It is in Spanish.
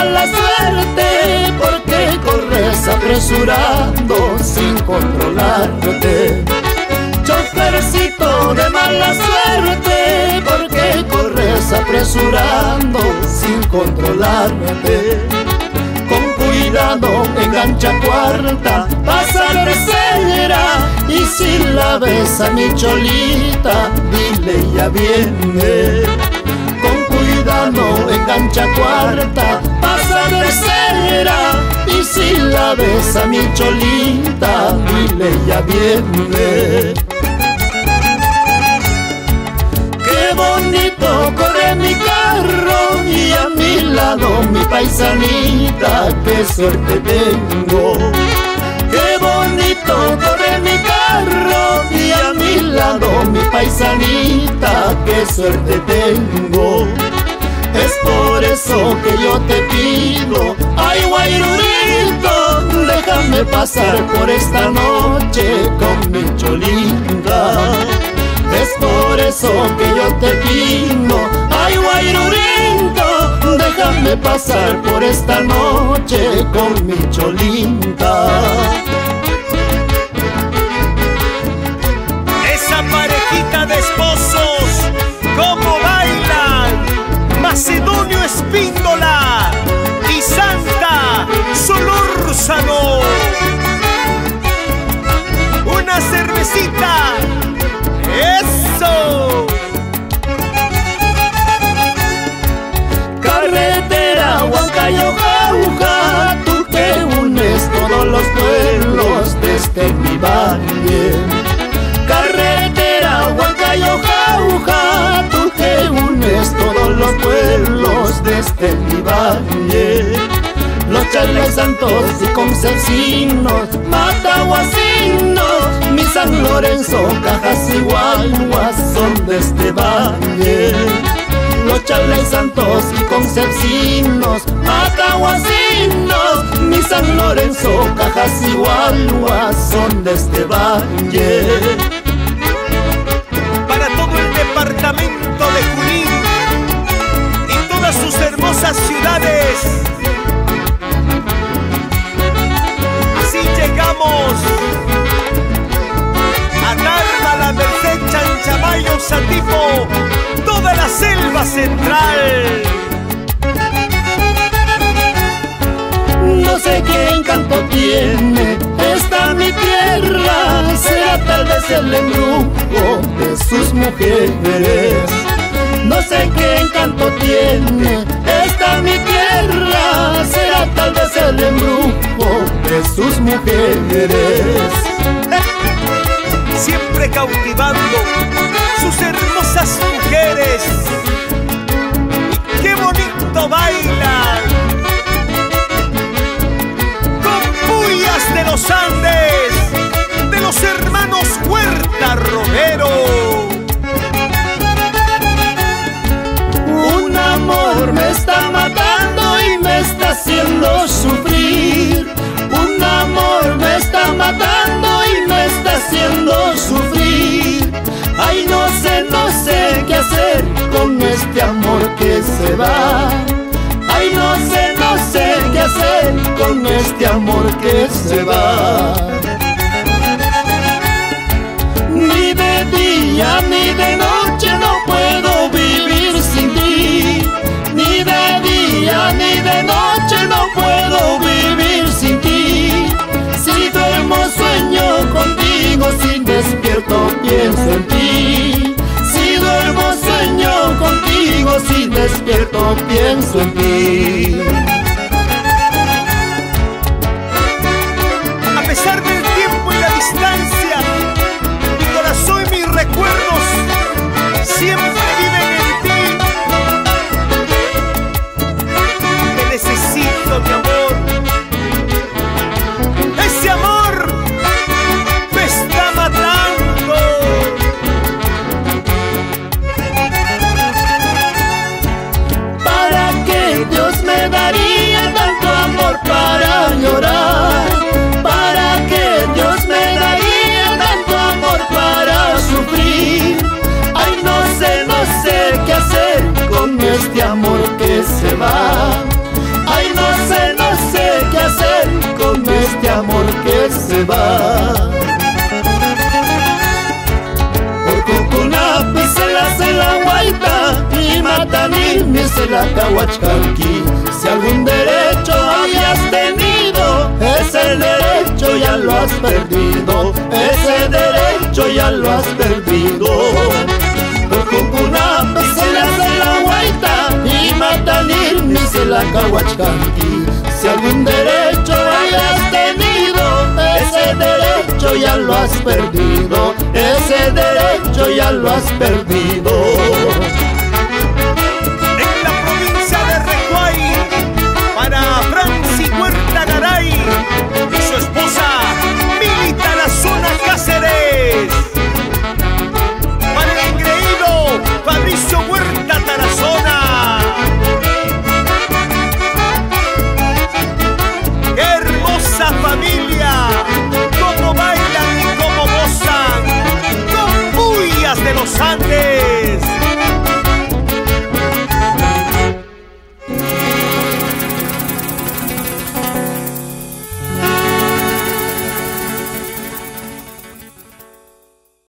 mala suerte, porque corres apresurando sin controlarte. Chofercito de mala suerte, porque corres apresurando sin controlarte. Con cuidado, engancha cuarta, pasa tercera, y si la ves a mi cholita, dile ya viene. Con cuidado, engancha cuarta, pasa tercera, y si la ves a mi cholita, dile ya viene. Qué bonito corre mi carro y a mi lado mi paisanita, qué suerte tengo. Qué bonito corre mi carro y a mi lado mi paisanita, qué suerte tengo. Es por eso que yo te pido, ay guairurito, déjame pasar por esta noche con mi cholita. Es por eso que yo te pido, ay guairurito, déjame pasar por esta noche con mi cholita. Esa parejita de esposos, ¿cómo bailan? Macedonio Espíndola y Santa Solórzano. Una cervecita. ¡Eso! Carretera Huancayo Jauja, tú que unes todos los pueblos desde mi valle. Carretera Huancayo Jauja, tú que unes todos los pueblos desde mi valle. Los Chales Santos y Concepcinos, Matahuasinos, mi San Lorenzo, Cajas y Guayguas son de este valle. Los Chales Santos y Concepcinos, Matahuasinos, mi San Lorenzo, Cajas y Guayguas son de este valle. Para todo el departamento de Junín y todas sus hermosas ciudades, así llegamos a Narva, La Merced, Chanchamayo, Satipo, toda la selva central. No sé qué encanto tiene esta mi tierra, será tal vez el embrujo de sus mujeres. No sé qué encanto tiene esta mi tierra, será tal vez el embrujo de sus mujeres. Siempre cautivando sus hermosas mujeres. ¡Qué bonito bailan! Con puyas de los Andes, de los hermanos Huerta Romero. Un amor me está matando y me está haciendo sufrir. Un amor me está matando y me está haciendo sufrir. Ay, no sé qué hacer con este amor que se va. Ay, no sé qué hacer con este amor que se va. Ni de día ni de noche no puedo vivir sin ti. Ni de día ni de noche no puedo vivir sin ti. Si duermo sueño contigo, si despierto pienso en ti. Si duermo sueño contigo, si despierto pienso en ti. A pesar del tiempo y la distancia, mi corazón y mis recuerdos siempre viven en ti. Te necesito, mi amor. Ese amor me está matando. ¿Para qué Dios me daría tanto amor para llorar? ¿Para qué Dios me daría tanto amor para sufrir? Ay, no sé qué hacer con este amor que se va. Ay, no se va. Por Cucunapi se la hace la Guaita y Matanilmi se la Cahuachcanqui. Si algún derecho habías tenido, ese derecho ya lo has perdido, ese derecho ya lo has perdido. Por Cucunapi se la hace la Guaita y Matanilmi se la Cahuachcanqui. Si algún derecho hayas tenido, ese derecho ya lo has perdido, ese derecho ya lo has perdido.